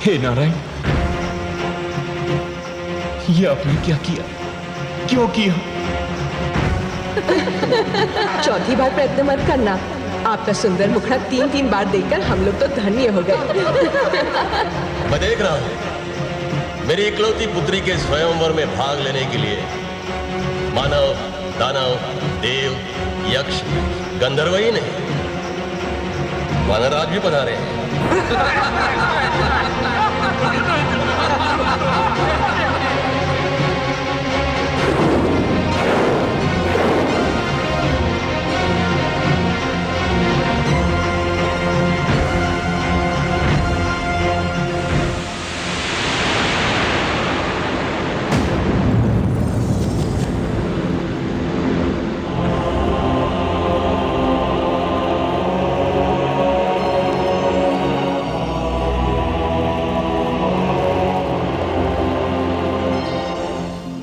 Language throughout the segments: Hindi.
हे नारायण, ये आपने क्या किया? क्यों किया? चौथी बार प्रयत्न मत करना। आपका सुंदर मुखड़ा 3-3 बार देखकर हम लोग तो धन्य हो गए। मैं देख रहा हूं मेरी इकलौती पुत्री के स्वयंवर में भाग लेने के लिए मानव, दानव, देव, यक्ष, गंधर्व ही नहीं, वानरराज भी पधारे हैं।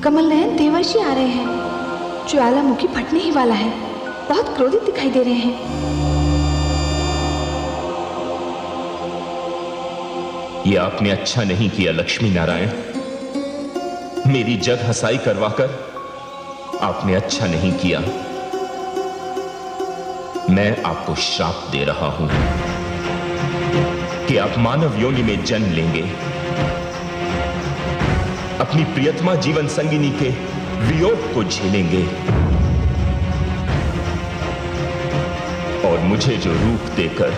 कमल नयन देवर्षि आ रहे हैं। ज्वालामुखी फटने ही वाला है। बहुत क्रोधित दिखाई दे रहे हैं। ये आपने अच्छा नहीं किया लक्ष्मी नारायण। मेरी जग हंसाई करवाकर आपने अच्छा नहीं किया। मैं आपको श्राप दे रहा हूं कि आप मानव योनि में जन्म लेंगे, अपनी प्रियतमा जीवन संगिनी के वियोग को झेलेंगे और मुझे जो रूप देकर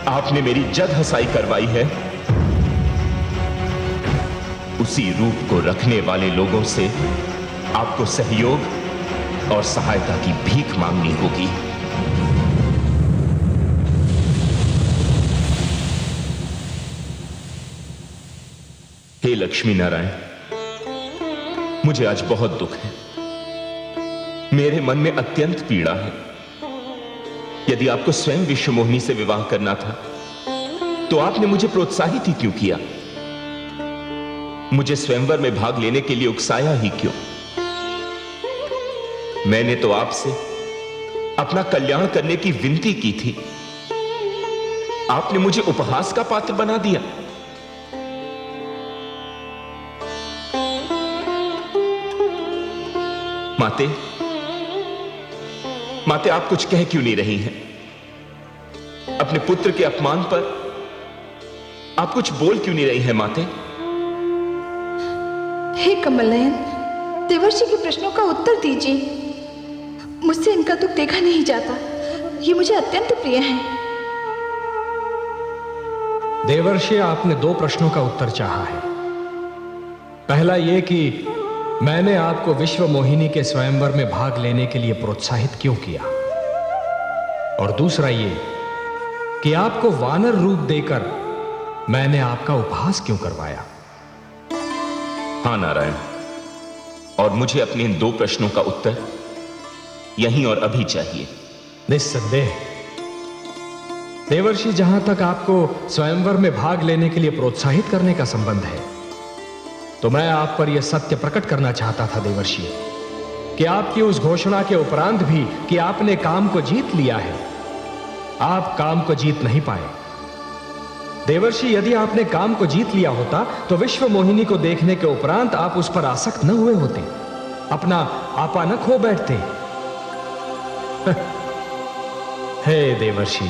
आपने मेरी जग हंसाई करवाई है, उसी रूप को रखने वाले लोगों से आपको सहयोग और सहायता की भीख मांगनी होगी। हे लक्ष्मी नारायण, मुझे आज बहुत दुख है। मेरे मन में अत्यंत पीड़ा है। यदि आपको स्वयं विश्वमोहिनी से विवाह करना था तो आपने मुझे प्रोत्साहित ही क्यों किया? मुझे स्वयंवर में भाग लेने के लिए उकसाया ही क्यों? मैंने तो आपसे अपना कल्याण करने की विनती की थी। आपने मुझे उपहास का पात्र बना दिया। माते, माते आप कुछ कह क्यों नहीं रही हैं? अपने पुत्र के अपमान पर आप कुछ बोल क्यों नहीं रही हैं माते? हे कमल नयन, देवर्षि के प्रश्नों का उत्तर दीजिए। मुझसे इनका दुख देखा नहीं जाता। ये मुझे अत्यंत प्रिय है। देवर्षि, आपने 2 प्रश्नों का उत्तर चाहा है। पहला यह कि मैंने आपको विश्वमोहिनी के स्वयंवर में भाग लेने के लिए प्रोत्साहित क्यों किया, और दूसरा ये कि आपको वानर रूप देकर मैंने आपका उपहास क्यों करवाया। हां नारायण, और मुझे अपने इन 2 प्रश्नों का उत्तर यहीं और अभी चाहिए। निस्संदेह देवर्षि, जहां तक आपको स्वयंवर में भाग लेने के लिए प्रोत्साहित करने का संबंध है, तो मैं आप पर यह सत्य प्रकट करना चाहता था देवर्षि कि आपकी उस घोषणा के उपरांत भी कि आपने काम को जीत लिया है, आप काम को जीत नहीं पाए। देवर्षि, यदि आपने काम को जीत लिया होता तो विश्वमोहिनी को देखने के उपरांत आप उस पर आसक्त न हुए होते, अपना आपा न खो बैठते। हे देवर्षि,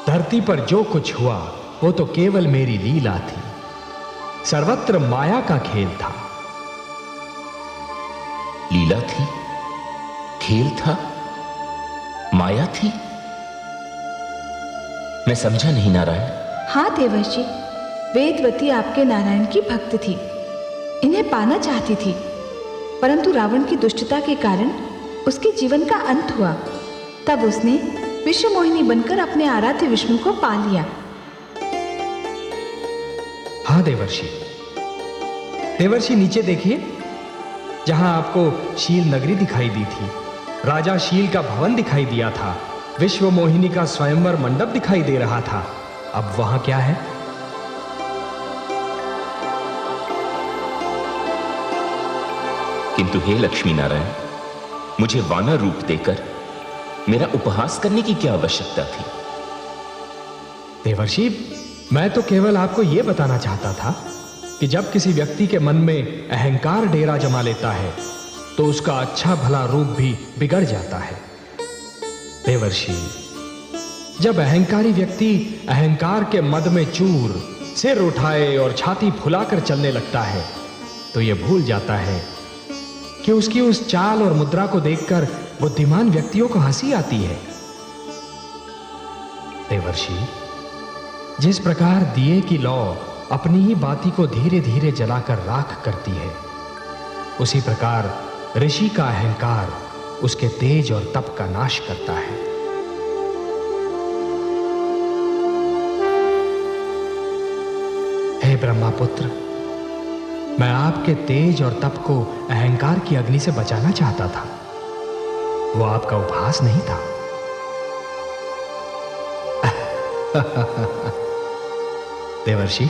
धरती पर जो कुछ हुआ वो तो केवल मेरी लीला थी। सर्वत्र माया का खेल था। लीला थी, खेल था, माया थी? मैं समझा नहीं नारायण। हाँ देवर्षि, वेदवती आपके नारायण की भक्त थी। इन्हें पाना चाहती थी, परंतु रावण की दुष्टता के कारण उसके जीवन का अंत हुआ। तब उसने विश्वमोहिनी बनकर अपने आराध्य विष्णु को पा लिया। हाँ देवर्षि, देवर्षि नीचे देखिए, जहां आपको शील नगरी दिखाई दी थी, राजा शील का भवन दिखाई दिया था, विश्वमोहिनी का स्वयंवर मंडप दिखाई दे रहा था। अब वहां क्या है? किंतु हे लक्ष्मी नारायण, मुझे वानर रूप देकर मेरा उपहास करने की क्या आवश्यकता थी? देवर्षि, मैं तो केवल आपको यह बताना चाहता था कि जब किसी व्यक्ति के मन में अहंकार डेरा जमा लेता है तो उसका अच्छा भला रूप भी बिगड़ जाता है। देवर्षि, जब अहंकारी व्यक्ति अहंकार के मद में चूर सिर उठाए और छाती फुलाकर चलने लगता है तो यह भूल जाता है कि उसकी उस चाल और मुद्रा को देखकर बुद्धिमान व्यक्तियों को हंसी आती है। देवर्षि, जिस प्रकार दिए की लौ अपनी ही बाती को धीरे धीरे जलाकर राख करती है, उसी प्रकार ऋषि का अहंकार उसके तेज और तप का नाश करता है। हे ब्रह्मापुत्र, मैं आपके तेज और तप को अहंकार की अग्नि से बचाना चाहता था। वो आपका उपहास नहीं था। देवर्षि,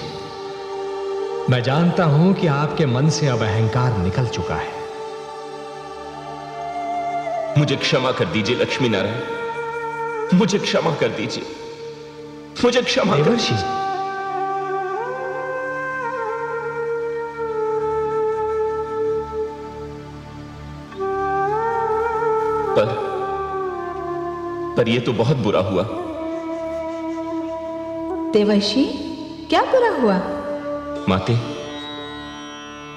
मैं जानता हूं कि आपके मन से अब अहंकार निकल चुका है। मुझे क्षमा कर दीजिए लक्ष्मी नारायण, मुझे क्षमा कर दीजिए, मुझे क्षमा कर देवर्षि, पर यह तो बहुत बुरा हुआ। देवर्षि, क्या बुरा हुआ? माते,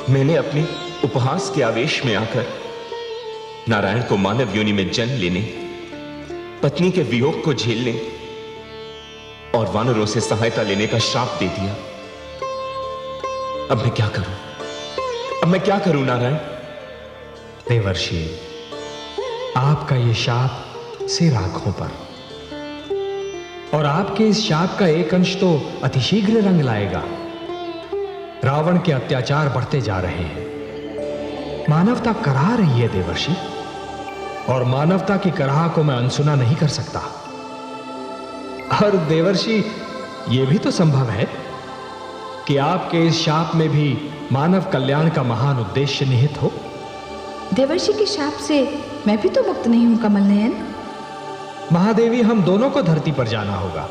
मैंने अपने उपहास के आवेश में आकर नारायण को मानव योनि में जन्म लेने, पत्नी के वियोग को झेलने और वानरों से सहायता लेने का श्राप दे दिया। अब मैं क्या करूं? अब मैं क्या करूं नारायण? देवर्षि, आपका यह शाप सिर आंखों पर, और आपके इस शाप का एक अंश तो अतिशीघ्र रंग लाएगा। रावण के अत्याचार बढ़ते जा रहे हैं, मानवता कराह रही है देवर्षि, और मानवता की कराह को मैं अनसुना नहीं कर सकता। और देवर्षि, यह भी तो संभव है कि आपके इस शाप में भी मानव कल्याण का महान उद्देश्य निहित हो। देवर्षि के शाप से मैं भी तो मुक्त नहीं हूं कमल नयन। महादेवी, हम दोनों को धरती पर जाना होगा।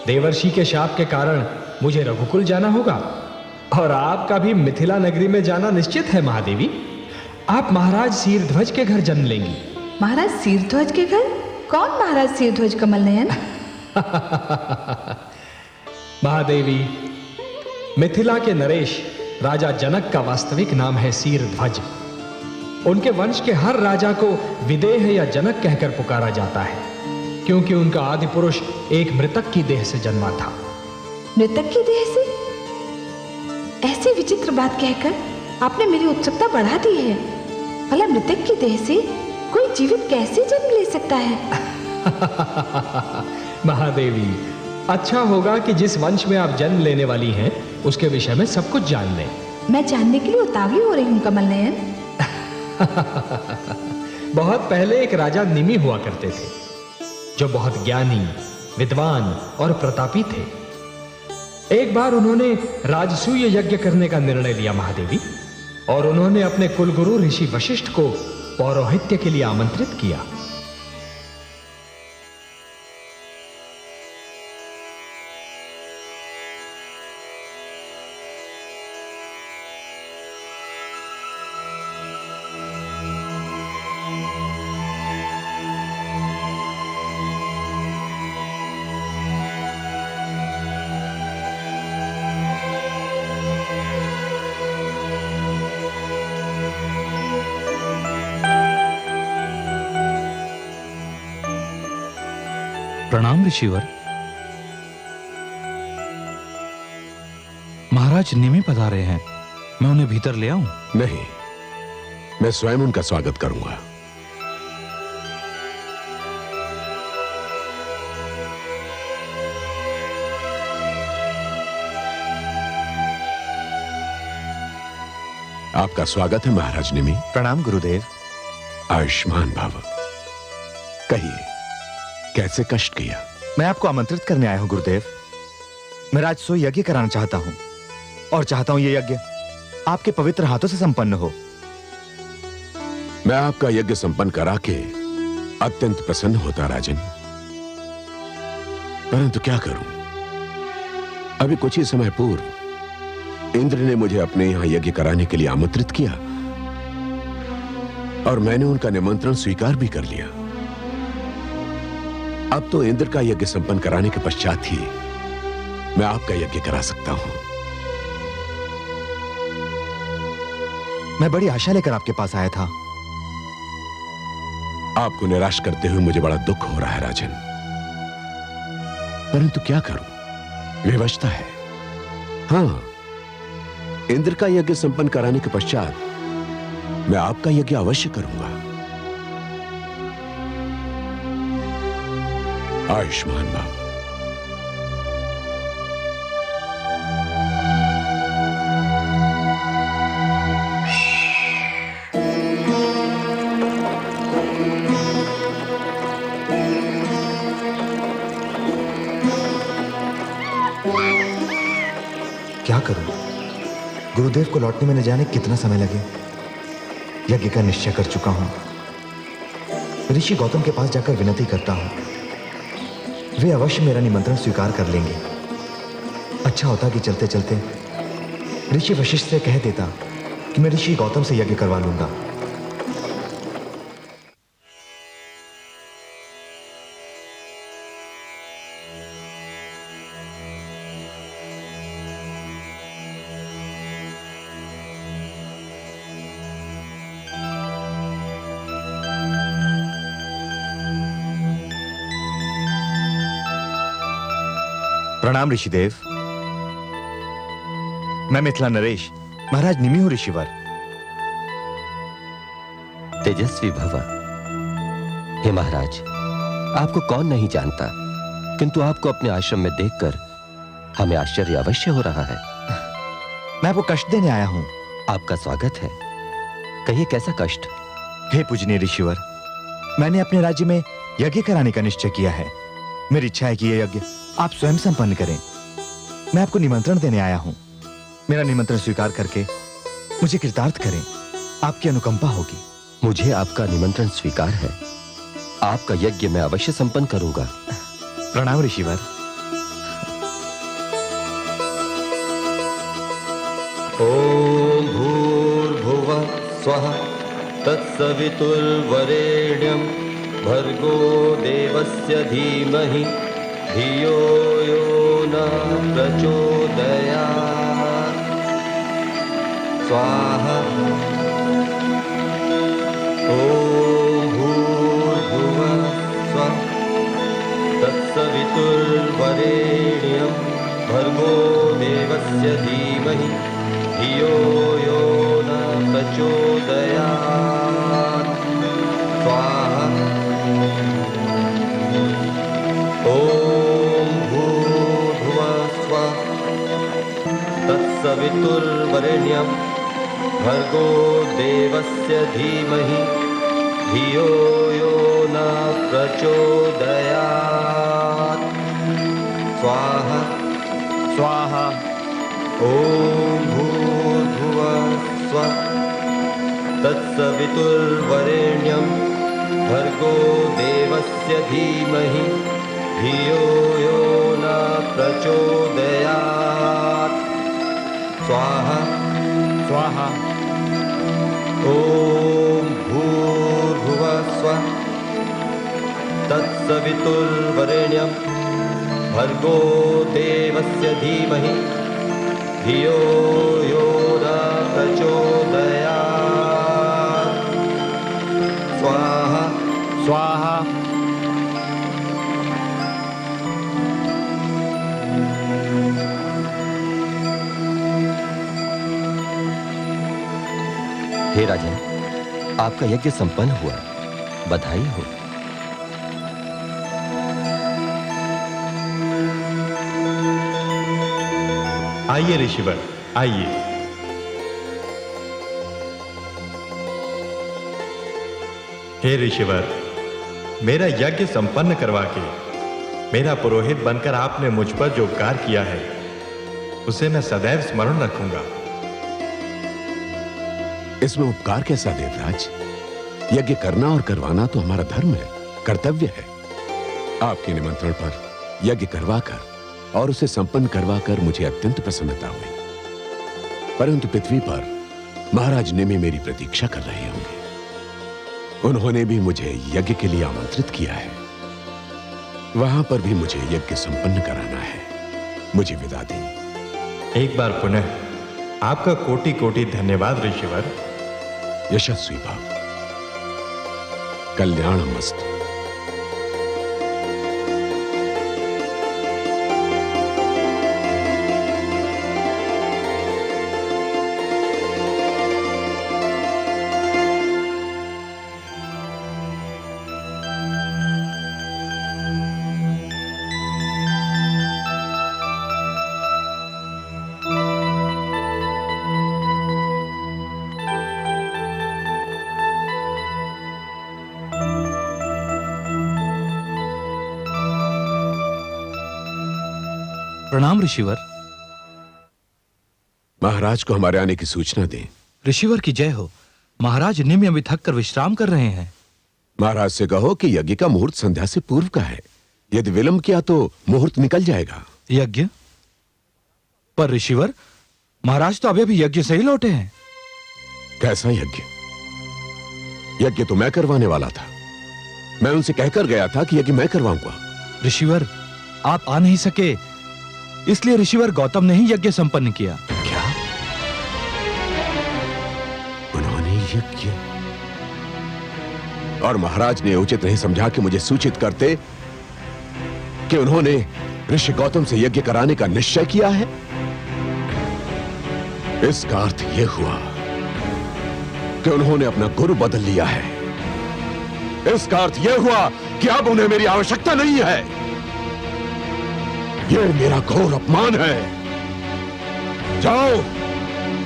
देवर्षि के शाप के कारण मुझे रघुकुल जाना होगा, और आपका भी मिथिला नगरी में जाना निश्चित है। महादेवी, आप महाराज शीरध्वज के घर जन्म लेंगी। महाराज शीरध्वज के घर? कौन महाराज शीरध्वज कमल नयन? महादेवी, मिथिला के नरेश राजा जनक का वास्तविक नाम है शीरध्वज। उनके वंश के हर राजा को विदेह या जनक कहकर पुकारा जाता है, क्योंकि उनका आदि पुरुष एक मृतक की देह से जन्मा था। मृतक की देह से? ऐसी विचित्र बात कहकर आपने मेरी उत्सुकता बढ़ा दी है। भला मृतक की देह से कोई जीवित कैसे जन्म ले सकता है? महादेवी, अच्छा होगा कि जिस वंश में आप जन्म लेने वाली हैं उसके विषय में सब कुछ जान लें। मैं जानने के लिए उतावली हो रही हूं कमल नयन। बहुत पहले एक राजा निमि हुआ करते थे, जो बहुत ज्ञानी, विद्वान और प्रतापी थे। एक बार उन्होंने राजसूय यज्ञ करने का निर्णय लिया महादेवी, और उन्होंने अपने कुलगुरु ऋषि वशिष्ठ को पौरोहित्य के लिए आमंत्रित किया। प्रणाम ऋषिवर। महाराज निमि पधारे हैं, मैं उन्हें भीतर ले आऊं? नहीं, मैं स्वयं उनका स्वागत करूंगा। आपका स्वागत है महाराज निमि। प्रणाम गुरुदेव। आयुष्मान भव। कहिए, कैसे कष्ट किया? मैं आपको आमंत्रित करने आया हूं गुरुदेव। मैं राजसूय यज्ञ कराना चाहता हूं, और चाहता हूं यह यज्ञ आपके पवित्र हाथों से संपन्न हो। मैं आपका यज्ञ संपन्न करा के अत्यंत प्रसन्न होता राजन, परंतु क्या करूं, अभी कुछ ही समय पूर्व इंद्र ने मुझे अपने यहां यज्ञ कराने के लिए आमंत्रित किया और मैंने उनका निमंत्रण स्वीकार भी कर लिया। अब तो इंद्र का यज्ञ संपन्न कराने के पश्चात ही मैं आपका यज्ञ करा सकता हूं। मैं बड़ी आशा लेकर आपके पास आया था। आपको निराश करते हुए मुझे बड़ा दुख हो रहा है राजन, परंतु क्या करूं, विवशता है। हां, इंद्र का यज्ञ संपन्न कराने के पश्चात मैं आपका यज्ञ अवश्य करूंगा। आयुष्मान भव। क्या करूं? गुरुदेव को लौटने में न जाने कितना समय लगे। यज्ञ का निश्चय कर चुका हूं। ऋषि गौतम के पास जाकर विनती करता हूं, वे अवश्य मेरा निमंत्रण स्वीकार कर लेंगे। अच्छा होता कि चलते चलते ऋषि वशिष्ठ से कह देता कि मैं ऋषि गौतम से यज्ञ करवा लूंगा। प्रणाम ऋषिदेव। मैं मिथिला नरेश, महाराज निमिहू ऋषिवर। तेजस्वी भव। हे महाराज, आपको कौन नहीं जानता, किंतु आपको अपने आश्रम में देखकर हमें आश्चर्य अवश्य हो रहा है। मैं आपको कष्ट देने आया हूं। आपका स्वागत है। कहिए, कैसा कष्ट? हे पूजनीय ऋषिवर, मैंने अपने राज्य में यज्ञ कराने का निश्चय किया है। मेरी इच्छा है कि यह यज्ञ आप स्वयं संपन्न करें। मैं आपको निमंत्रण देने आया हूं। मेरा निमंत्रण स्वीकार करके मुझे कृतार्थ करें, आपकी अनुकंपा होगी। मुझे आपका निमंत्रण स्वीकार है। आपका यज्ञ मैं अवश्य संपन्न करूंगा। प्रणाम ऋषिवर। ओम भूर्भुवः स्वः तत्सवितुर्वरेण्यं भर्गो देवस्य धीमहि धियो यो न प्रचोदयात्। स्वाहा। ओम भूर्भुवः स्वः तत्सवितुर्वरेण्यं भर्गो देवस्य धीमहि धियो यो न प्रचोदयात्। स्वाहा। ओम भूर्भुवः स्वः तत्सवितुर्वरेण्यं भर्गो देवस्य धीमहि धियो यो न प्रचोदयात्। स्वाहा। स्वाहा। ओम भूर्भुवः स्वः तत्सवितुर्वरेण्यं भर्गो देवस्य धीमहि धियो यो न प्रचोदयात्। स्वाहा। स्वाहा। ओम भूर्भुवः स्वः तत्सवितुर्वरेण्यं भर्गो देवस्य धीमहि धियो यो न प्रचोदयात्। स्वाहा। स्वाहा। हे राजन, आपका यज्ञ संपन्न हुआ, बधाई हो। आइए ऋषिवर, आइए। हे ऋषिवर, मेरा यज्ञ संपन्न करवा के मेरा पुरोहित बनकर आपने मुझ पर जो उपकार किया है उसे मैं सदैव स्मरण रखूंगा। इसमें उपकार कैसा देवराज? यज्ञ करना और करवाना तो हमारा धर्म है, कर्तव्य है। आपके निमंत्रण पर यज्ञ करवाकर और उसे संपन्न करवाकर मुझे अत्यंत प्रसन्नता हुई। परंतु पृथ्वी पर महाराज निमि मेरी प्रतीक्षा कर रहे होंगे। उन्होंने भी मुझे यज्ञ के लिए आमंत्रित किया है। वहां पर भी मुझे यज्ञ संपन्न कराना है। मुझे विदा दें। एक बार पुनः आपका कोटि कोटि धन्यवाद ऋषिवर। यशस्वी भव। कल्याणमस्तु। प्रणाम ऋषिवर। महाराज को हमारे आने की सूचना दें। ऋषिवर की जय हो। महाराज निमि अभी थक कर विश्राम कर रहे हैं। महाराज से कहो कि यज्ञ का मुहूर्त संध्या से पूर्व का है। यदि विलंब किया तो मुहूर्त निकल जाएगा। यज्ञ? पर ऋषिवर, महाराज तो अभी अभी यज्ञ से ही लौटे हैं। कैसा यज्ञ? यज्ञ तो मैं करवाने वाला था। मैं उनसे कहकर गया था कि यज्ञ मैं करवाऊंगा। ऋषिवर, आप आ नहीं सके, इसलिए ऋषिवर गौतम ने ही यज्ञ संपन्न किया। क्या? उन्होंने यज्ञ? और महाराज ने उचित नहीं समझा कि मुझे सूचित करते कि उन्होंने ऋषि गौतम से यज्ञ कराने का निश्चय किया है। इसका अर्थ यह हुआ कि उन्होंने अपना गुरु बदल लिया है। इसका अर्थ यह हुआ कि अब उन्हें मेरी आवश्यकता नहीं है। यह मेरा घोर अपमान है। जाओ,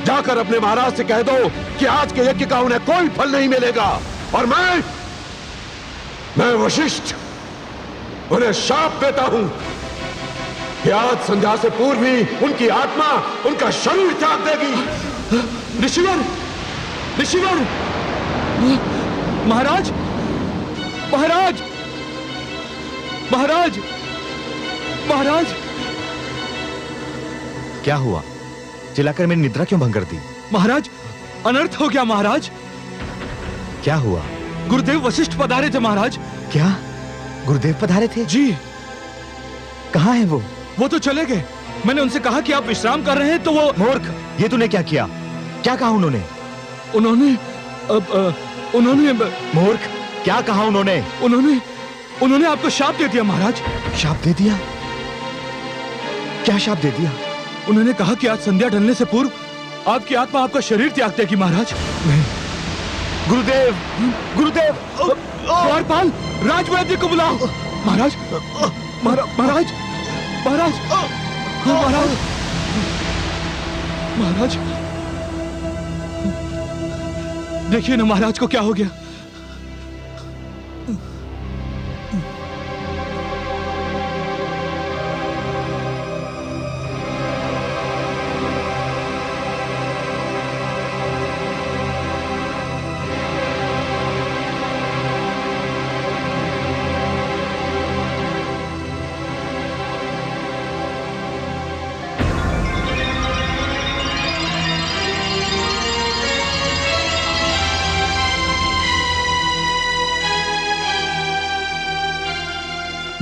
जाकर अपने महाराज से कह दो कि आज के यज्ञ का उन्हें कोई फल नहीं मिलेगा। और मैं वशिष्ठ उन्हें शाप देता हूं कि आज संध्या से पूर्व ही उनकी आत्मा उनका शरीर त्याग देगी। ऋषिवर, ऋषिवर, महाराज, महाराज, महाराज, महाराज। क्या हुआ? चिल्लाकर मेरी निद्रा क्यों भंग कर दी? महाराज, अनर्थ हो गया महाराज। क्या हुआ? गुरुदेव वशिष्ठ पधारे थे महाराज। क्या? गुरुदेव पधारे थे? जी। कहाँ है वो? वो तो चले गए। मैंने उनसे कहा कि आप विश्राम कर रहे हैं तो वो। मूर्ख, ये तूने क्या किया? क्या कहा उन्होंने? उन्होंने मूर्ख, क्या कहा उन्होंने? उन्होंने आपको शाप दे दिया महाराज। शाप दे दिया? क्या शाप दे दिया? उन्होंने कहा कि आज संध्या ढलने से पूर्व आपकी आत्मा आपका शरीर त्याग देगी महाराज। गुरुदेव, गुरुदेव, द्वारपाल, राजवैद्य को बुलाओ। महाराज, महाराज, महाराज, महाराज, महाराज, देखिए ना महाराज को क्या हो गया।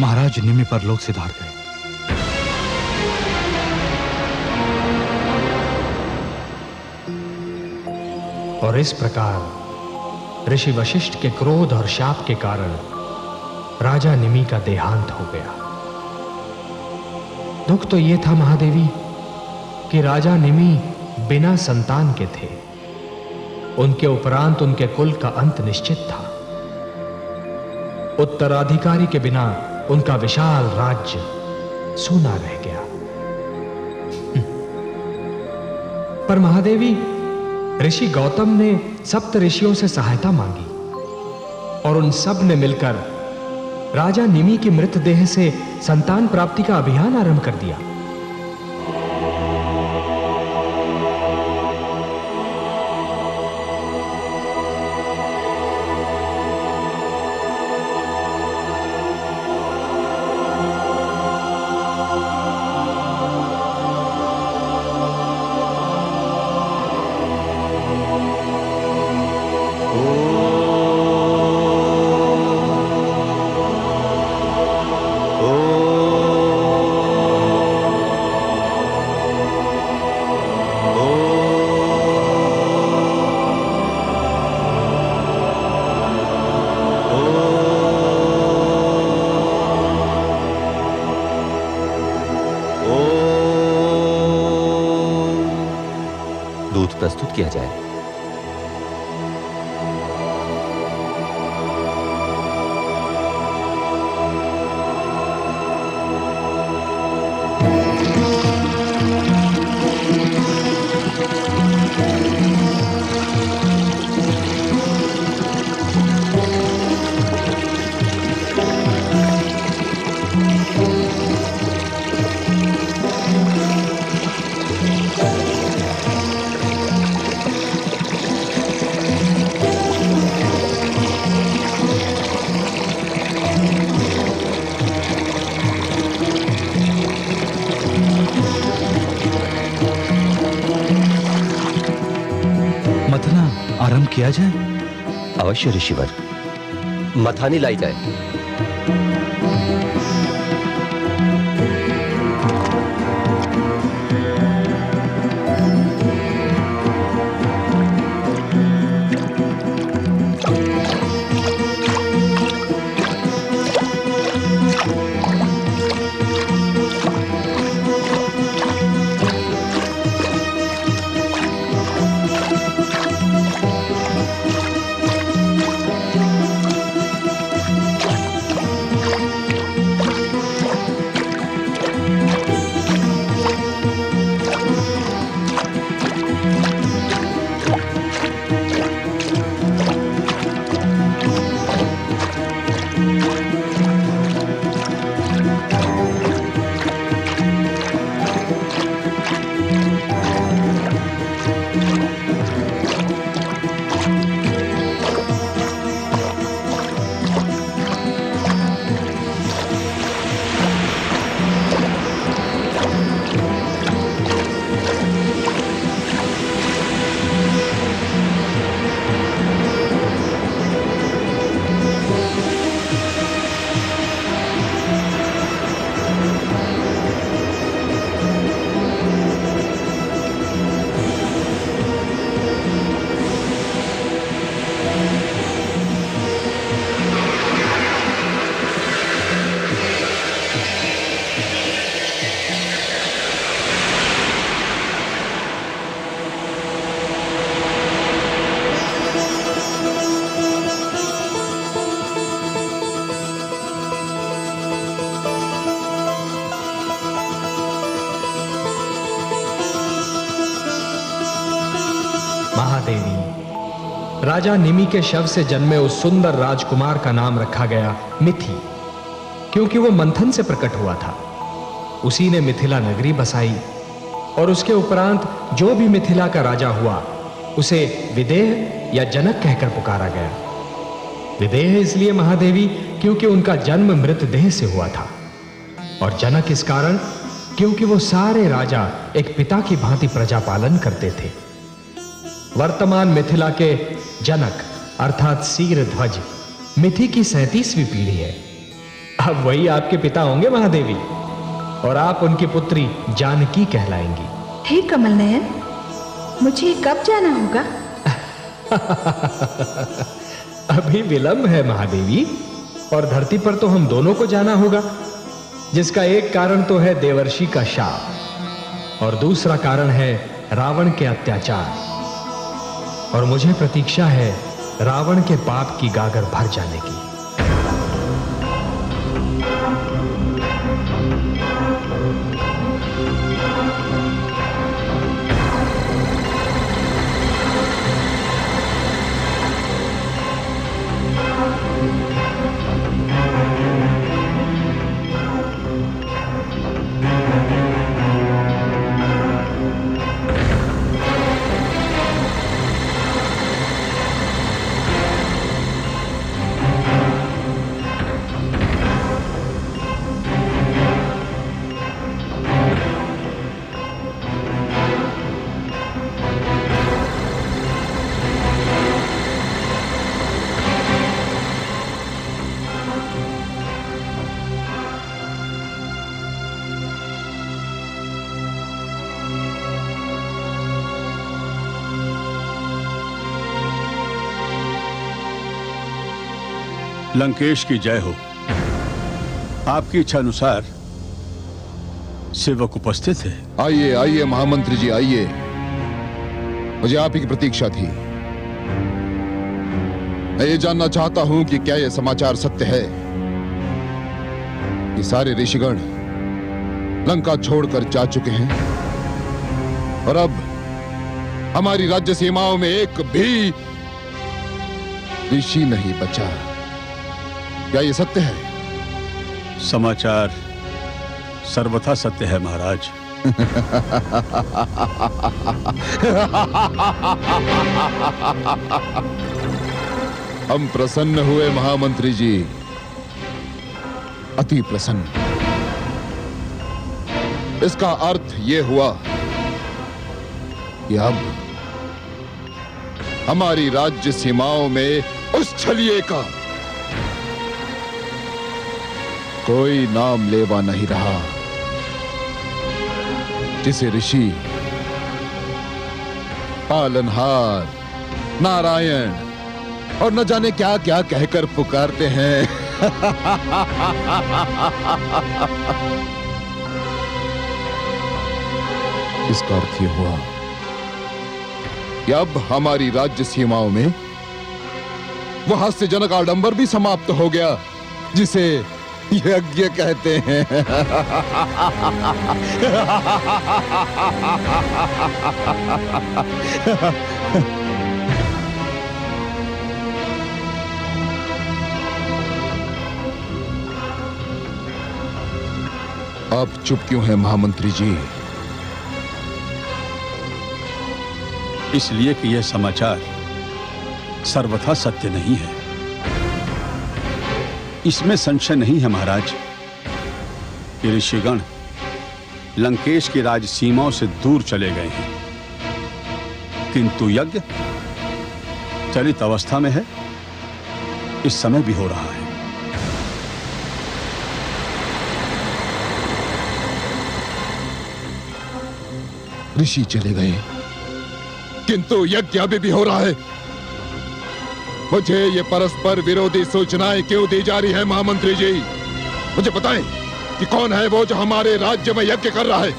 महाराज निमि परलोक सिधार गए। और इस प्रकार ऋषि वशिष्ठ के क्रोध और शाप के कारण राजा निमि का देहांत हो गया। दुख तो यह था महादेवी कि राजा निमि बिना संतान के थे। उनके उपरांत उनके कुल का अंत निश्चित था। उत्तराधिकारी के बिना उनका विशाल राज्य सूना रह गया। पर महादेवी, ऋषि गौतम ने सप्त ऋषियों से सहायता मांगी और उन सब ने मिलकर राजा निमि की मृतदेह से संतान प्राप्ति का अभियान आरंभ कर दिया। प्रस्तुत किया जाए। आरंभ किया जाए? अवश्य ऋषिवर, मथानी लाई जाए। महादेवी, राजा निमि के शव से जन्मे उस सुंदर राजकुमार का नाम रखा गया मिथि, क्योंकि वो मंथन से प्रकट हुआ था। उसी ने मिथिला नगरी बसाई और उसके उपरांत जो भी मिथिला का राजा हुआ उसे विदेह या जनक कहकर पुकारा गया। विदेह इसलिए महादेवी क्योंकि उनका जन्म मृतदेह से हुआ था, और जनक इस कारण क्योंकि वो सारे राजा एक पिता की भांति प्रजा पालन करते थे। वर्तमान मिथिला के जनक अर्थात सीरध्वज मिथि की 37वीं पीढ़ी है। अब वही आपके पिता होंगे महादेवी, और आप उनकी पुत्री जानकी कहलाएंगी। हे कमल नयन, मुझे कब जाना होगा? अभी विलंब है महादेवी, और धरती पर तो हम दोनों को जाना होगा, जिसका एक कारण तो है देवर्षि का शाप और दूसरा कारण है रावण के अत्याचार। और मुझे प्रतीक्षा है रावण के पाप की गागर भर जाने की। लंकेश की जय हो। आपकी इच्छा अनुसार सेवक उपस्थित है। आइए आइए महामंत्री जी आइए। मुझे आप ही की प्रतीक्षा थी। मैं ये जानना चाहता हूं कि क्या यह समाचार सत्य है कि सारे ऋषिगण लंका छोड़कर जा चुके हैं और अब हमारी राज्य सीमाओं में एक भी ऋषि नहीं बचा। क्या यह सत्य है? समाचार सर्वथा सत्य है महाराज। हम प्रसन्न हुए महामंत्री जी, अति प्रसन्न। इसका अर्थ यह हुआ कि अब हमारी राज्य सीमाओं में उस छलिए का कोई नाम लेवा नहीं रहा जिसे ऋषि, पालनहार, नारायण और न जाने क्या क्या कहकर पुकारते हैं। इसका अर्थ यह हुआ कि अब हमारी राज्य सीमाओं में वह हास्यजनक आडंबर भी समाप्त हो गया जिसे यज्ञ कहते हैं। आप चुप क्यों हैं महामंत्री जी? इसलिए कि यह समाचार सर्वथा सत्य नहीं है। इसमें संशय नहीं है महाराज कि ऋषिगण लंकेश की राज सीमाओं से दूर चले गए हैं, किंतु यज्ञ चलित अवस्था में है, इस समय भी हो रहा है। ऋषि चले गए किंतु यज्ञ अभी भी हो रहा है। मुझे ये परस्पर विरोधी सूचनाएं क्यों दी जा रही है महामंत्री जी? मुझे बताएं कि कौन है वो जो हमारे राज्य में यज्ञ कर रहा है?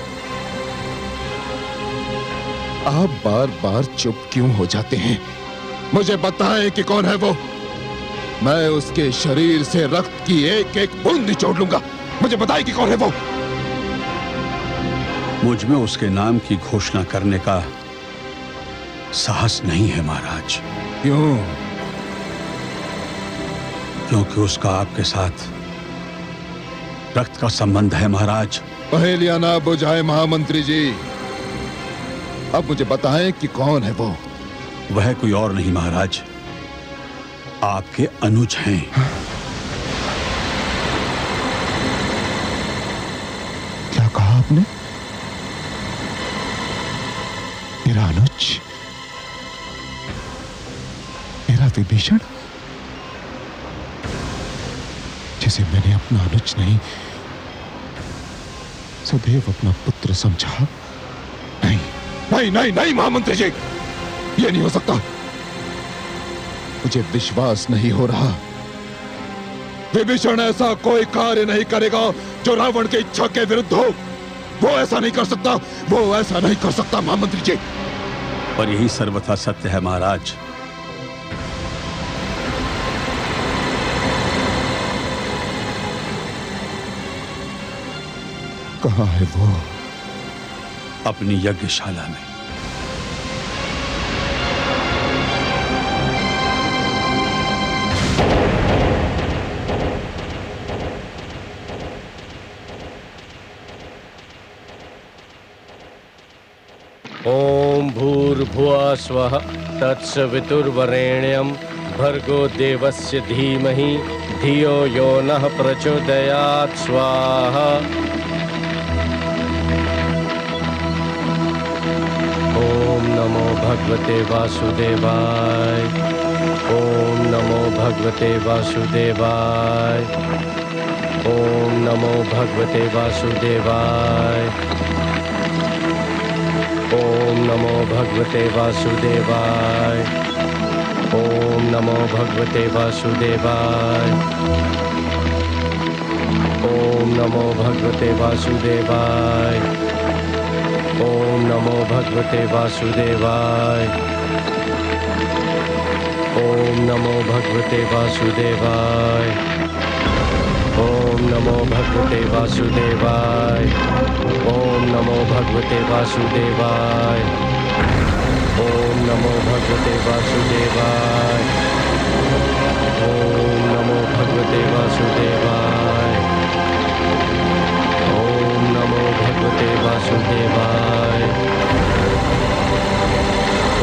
आप बार बार चुप क्यों हो जाते हैं? मुझे बताएं कि कौन है वो। मैं उसके शरीर से रक्त की एक एक बूंद निचोड़ लूंगा। मुझे बताएं कि कौन है वो। मुझ में उसके नाम की घोषणा करने का साहस नहीं है महाराज। क्यों? क्योंकि उसका आपके साथ रक्त का संबंध है महाराज। पहेलियां ना बुझाए महामंत्री जी। अब मुझे बताएं कि कौन है वो। वह कोई और नहीं महाराज, आपके अनुज हैं। क्या कहा आपने? मेरा अनुज? मेरा विभीषण, जिसे मैंने अपना अनुज नहीं सदैव अपना पुत्र समझा। नहीं नहीं नहीं नहीं महामंत्री जी, यह नहीं हो सकता। मुझे विश्वास नहीं हो रहा। विभीषण ऐसा कोई कार्य नहीं करेगा जो रावण की इच्छा के विरुद्ध हो। वो ऐसा नहीं कर सकता, वो ऐसा नहीं कर सकता महामंत्री जी। और यही सर्वथा सत्य है महाराज। कहाँ है वो? अपनी यज्ञशाला में। ओम भूर्भुवः स्वः तत्सवितुर्वरेण्यं भर्गो देवस्य धीमहि धियो यो नः प्रचोदयात्। स्वाहा। ओम नमो भगवते वासुदेवाय। ओम नमो भगवते वासुदेवाय। ओम नमो भगवते वासुदेवाय। ओम नमो भगवते वासुदेवाय। ओम नमो भगवते वासुदेवाय। ओम नमो भगवते वासुदेवाय। ओम नमो भगवते वासुदेवाय। ओम नमो भगवते वासुदेवाय। ओम नमो भगवते वासुदेवाय। ओम नमो भगवते वासुदेवाय। ओम नमो भगवते वासुदेवाय। ओम नमो भगवते वासुदेवाय। ओम नमो भगवते वासुदेवाय।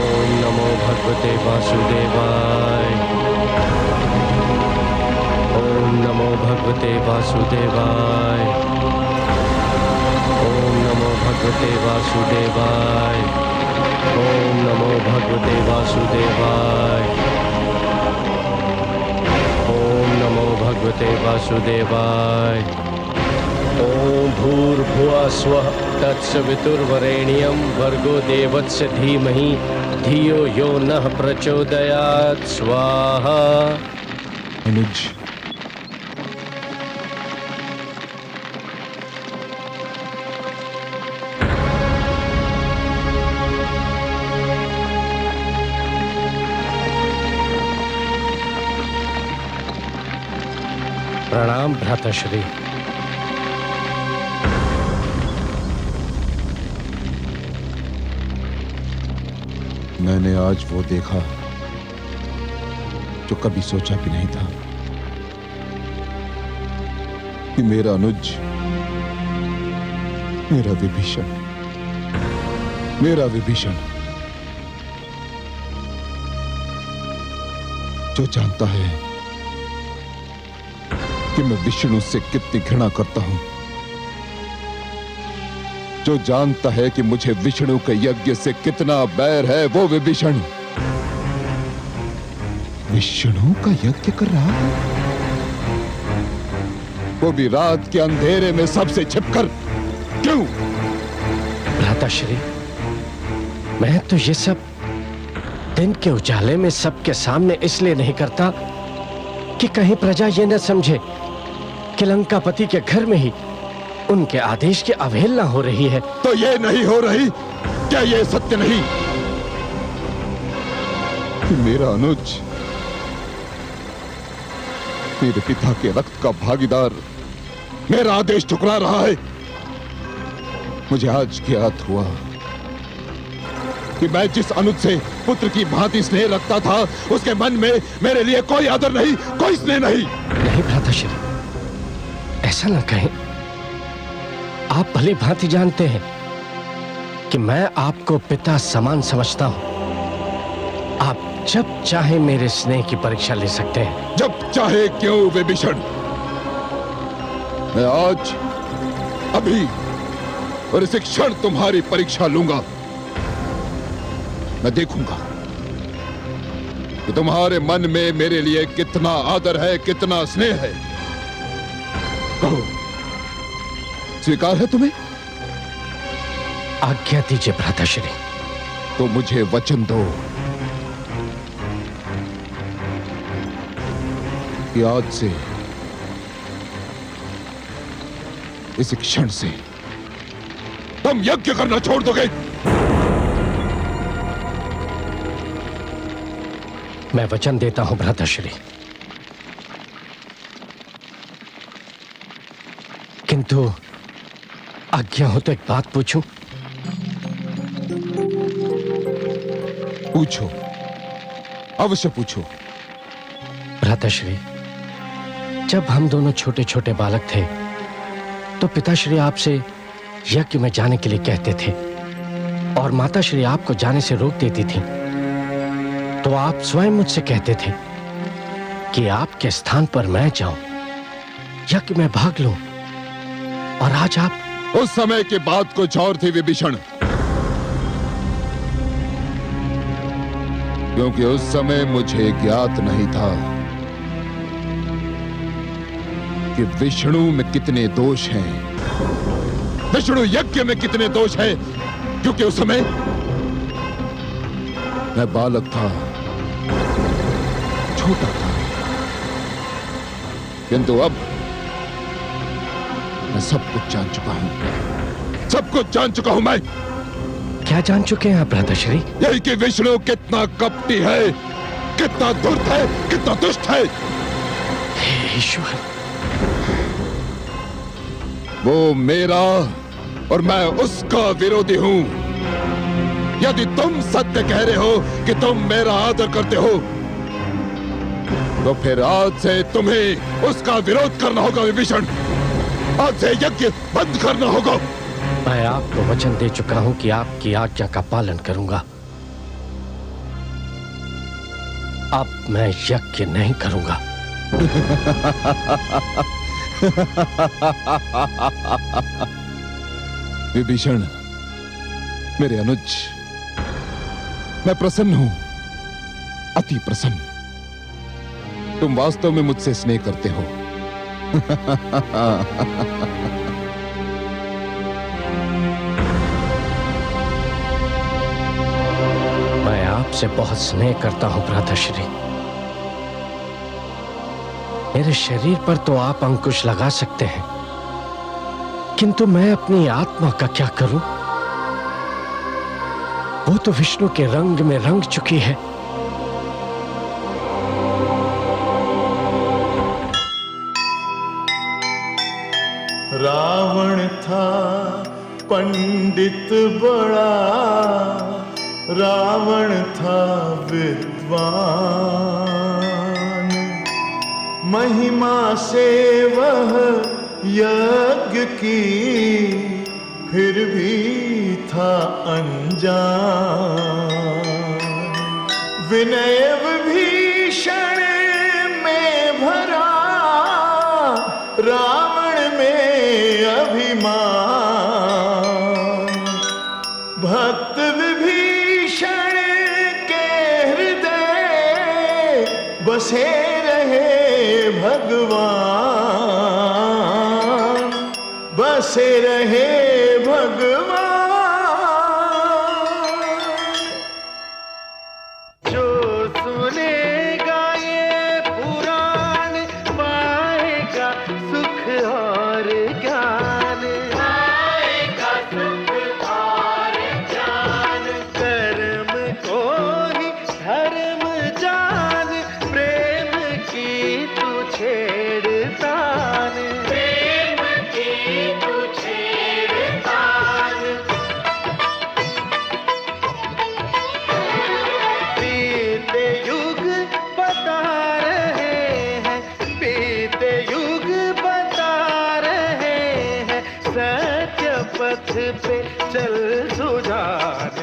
ओम नमो भगवते वासुदेवाय। ओम नमो भगवते वासुदेवाय। ओम नमो भगवते वासुदेवाय। ओम नमो भगवते वासुदेवाय। ओम नमो भगवते वासुदेवाय। ओम भूर्भुवः स्वः तत्सवितुर्वरेण्यं भर्गो देवस्य धीमहि धियो यो नः प्रचोदयात्। स्वाहा। अनुज, प्रणाम भ्राताश्री। मैंने आज वो देखा जो कभी सोचा भी नहीं था कि मेरा अनुज, मेरा विभीषण जो जानता है कि मैं विष्णु से कितनी घृणा करता हूं, जो जानता है कि मुझे विष्णु के यज्ञ से कितना बैर है, वो विभीषण विष्णु का यज्ञ कर रहा है, वो भी रात के अंधेरे में सबसे छिपकर। क्यों? भ्राताश्री, मैं तो ये सब दिन के उजाले में सबके सामने इसलिए नहीं करता कि कहीं प्रजा ये न समझे कि लंकापति के घर में ही उनके आदेश की अवहेलना हो रही है। तो ये नहीं हो रही? क्या ये सत्य नहीं कि मेरा अनुज मेरे पिता के रक्त का भागीदार मेरा आदेश ठुकरा रहा है? मुझे आज ज्ञात हुआ कि मैं जिस अनुज से पुत्र की भांति स्नेह रखता था, उसके मन में मेरे लिए कोई आदर नहीं, कोई स्नेह नहीं। नहीं भ्राताश्री, ऐसा न कहें। आप भली भांति जानते हैं कि मैं आपको पिता समान समझता हूं। आप जब चाहे मेरे स्नेह की परीक्षा ले सकते हैं। जब चाहे क्यों विभीषण? मैं आज, अभी और इस क्षण तुम्हारी परीक्षा लूंगा। मैं देखूंगा कि तुम्हारे मन में मेरे लिए कितना आदर है, कितना स्नेह है। कहो, स्वीकार है तुम्हें? आज्ञा दीजिए भ्राताश्री। तो मुझे वचन दो कि आज से, इस क्षण से तुम यज्ञ करना छोड़ दोगे। मैं वचन देता हूं भ्राताश्री, किंतु आज्ञा हो तो एक बात पूछूं? पूछो, अवश्य पूछो। भ्राताश्री, जब हम दोनों छोटे छोटे बालक थे तो पिताश्री आपसे यज्ञ में जाने के लिए कहते थे और माताश्री आपको जाने से रोक देती थी। तो आप स्वयं मुझसे कहते थे कि आपके स्थान पर मैं जाऊं, यज्ञ में भाग लूं, और आज आप। उस समय की बात कुछ और थी विभीषण, क्योंकि उस समय मुझे ज्ञात नहीं था कि विष्णु में कितने दोष हैं, विष्णु यज्ञ में कितने दोष हैं, क्योंकि उस समय मैं बालक था, छोटा था। किंतु अब मैं सब कुछ जान चुका हूं, सब कुछ जान चुका हूं मैं। क्या जान चुके हैं आप भ्राताश्री? यही कि विष्णु कितना कपटी है, कितना धूर्त है, कितना दुष्ट है। हे ईश्वर, वो मेरा और मैं उसका विरोधी हूं। यदि तुम सत्य कह रहे हो कि तुम मेरा आदर करते हो, तो फिर आज से तुम्हें उसका विरोध करना होगा विभीषण। आज से यज्ञ बंद करना होगा। मैं आपको वचन दे चुका हूं कि आपकी आज्ञा का पालन करूंगा। अब मैं यज्ञ नहीं करूंगा। विभीषण, मेरे अनुज, मैं प्रसन्न हूं, अति प्रसन्न। तुम वास्तव में मुझसे स्नेह करते हो। मैं आपसे बहुत स्नेह करता हूं भ्राताश्री। मेरे शरीर पर तो आप अंकुश लगा सकते हैं, किंतु मैं अपनी आत्मा का क्या करूं? वो तो विष्णु के रंग में रंग चुकी है। रावण था पंडित बड़ा, रावण था विद्वान, महिमा से वह यज्ञ की फिर भी था अनजान। विनय विभीषण में भरा, रावण में अभिमान। भक्त विभीषण के हृदय बसे रहे भगवान, बसे रहे भगवान। जो सुनेगा ये पुराण पाएगा सुख और ज्ञान, पाएगा सुख और ज्ञान। कर्म को ही धर्म जान, प्रेम की तू छेड़तान, प्रेम की तू छेड़तान। बीते युग बता रहे हैं, बीते युग बता रहे हैं, सत्य पथ पे चल सुजान